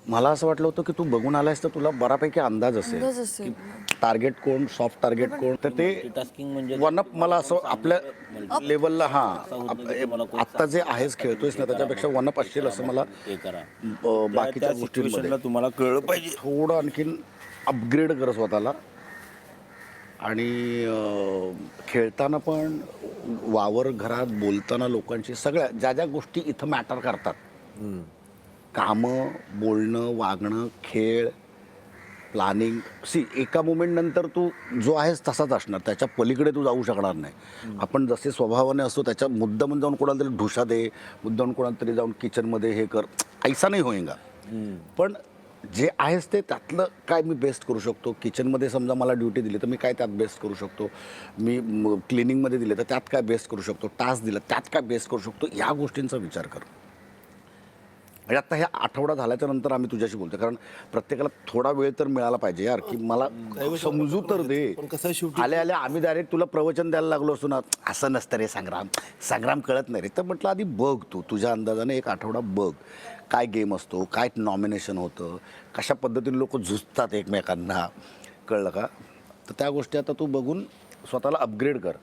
मला असं वाटलं होतं की तू बघून आलायस तर तुला बऱ्यापैकी अंदाज अंदाज असेल असेल. की टार्गेट कोण, सॉफ्ट टार्गेट कोण. तर ते मल्टीटास्किंग म्हणजे वन अप मला असं आपल्या लेवलला असं होत नाही की तुम्हाला कोण आत्ता जे सांगतं, आहेस आता खेळतोयस तुम्ही ना हे करा, त्याच्यापेक्षा मग वन अप तुम्ही असशील करा, असं मग मला तुम्ही ते करा. बाकीच्या त्या गोष्टींमध्ये सिच्युएशनला तुम्हाला कळलं पाहिजे. थोडं आणखीन अपग्रेड कर स्वतःला. आणि खेळताना पण वावर घरात बोलताना लोकांशी सगळ्या ज्या ज्या गोष्टी इथं मॅटर करतात, कामं, बोलणं, वागणं, खेळ, प्लॅनिंग. एका मोमेंट नंतर तू जो आहेस तसाच असणार, त्याच्या पलीकडे तू जाऊ शकणार नाही. आपण जसे स्वभावाने असतो त्याच्या मुद्दामून जाऊन कोणाला तरी ढुशा दे, मुद्दामून कोणाला तरी जाऊन किचनमध्ये हे कर, ऐसा नाही होईंगा. पण जे आहेस ते त्यातलं काय मी बेस्ट करू शकतो. किचनमध्ये समजा मला ड्युटी दिली तर मी काय त्यात बेस्ट करू शकतो. मी क्लिनिंगमध्ये दिले तर त्यात काय बेस्ट करू शकतो. टास्क दिला त्यात काय बेस्ट करू शकतो. या गोष्टींचा विचार कर. म्हणजे आता हे आठवडा झाल्याच्या नंतर आम्ही तुझ्याशी बोलतो, कारण प्रत्येकाला थोडा वेळ तर मिळाला पाहिजे यार, की मला समजू तर दे. पण कसं शेवटी आले आले आम्ही डायरेक्ट तुला प्रवचन द्यायला लागलो असतो ना, असं नसतं रे संग्राम, संग्राम कळत नाही रे. तर म्हटलं आधी बघ, तू तुझ्या अंदाजाने एक आठवडा बघ काय गेम असतो, काय नॉमिनेशन होतं, कशा पद्धतीने लोक झुजतात एकमेकांना, कळलं का. तर त्या गोष्टी आता तू बघून स्वतःला अपग्रेड कर.